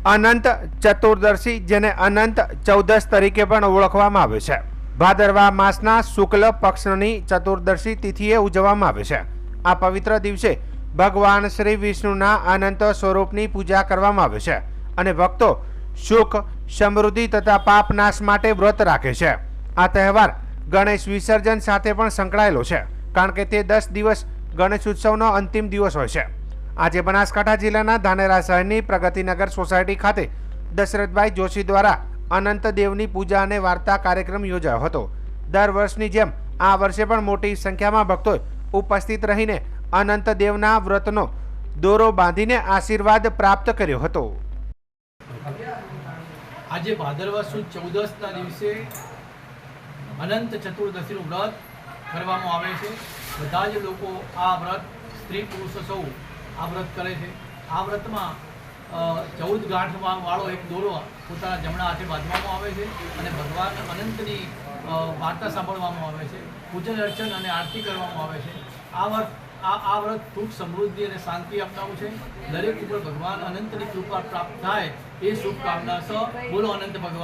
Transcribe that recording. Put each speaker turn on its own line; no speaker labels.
અનંત ચતુર્દશી, જેને અનંત ચૌદશ તરીકે પણ ઓળખવામાં આવે છે, ભાદરવા માસના શુક્લ પક્ષની ચતુર્દશી તિથિએ ઉજવવામાં આવે છે। આ પવિત્ર દિવસે ભગવાન શ્રી વિષ્ણુના અનંત સ્વરૂપની પૂજા કરવામાં આવે છે અને ભક્તો સુખ, સમૃદ્ધિ તથા પાપ નાશ માટે વ્રત રાખે છે। આ તહેવાર ગણેશ વિસર્જન સાથે પણ સંકળાયેલો છે, કારણ કે તે 10 દિવસ ગણેશ ઉત્સવનો અંતિમ દિવસ હોય છે। આજે બનાસકાંઠા જિલ્લાના ધાનેરા શહેરની પ્રગતિનગર સોસાયટી ખાતે દશરથભાઈ જોશી દ્વારા અનંત દેવની પૂજા અને વાર્તા કાર્યક્રમ યોજાયો હતો। દર વર્ષની જેમ આ વર્ષે પણ મોટી સંખ્યામાં ભક્તોએ ઉપસ્થિત રહીને અનંત દેવના વ્રતનો દોરો બાંધીને આશીર્વાદ પ્રાપ્ત કર્યો હતો।
આજે ભાદરવા સુદ 14ના દિવસે અનંત ચતુર્દશીનું વ્રત કરવામાં આવે છે। બધા જ લોકો આ વ્રત, સ્ત્રી પુરુષો સૌ આ વ્રત કરે છે। આ વ્રતમાં 14 ગાંઠ વાળો એક દોરો પોતાના જમણા હાથે બાંધવામાં આવે છે અને ભગવાન અનંતની વાર્તા સાંભળવામાં આવે છે, પૂજન અર્ચન અને આરતી કરવામાં આવે છે। આ વ્રત સુખ, સમૃદ્ધિ અને શાંતિ આપનારું છે। દરેક ઉપર ભગવાન અનંતની કૃપા પ્રાપ્ત થાય એ શુભકામના સ બોલો અનંત ભગવાન।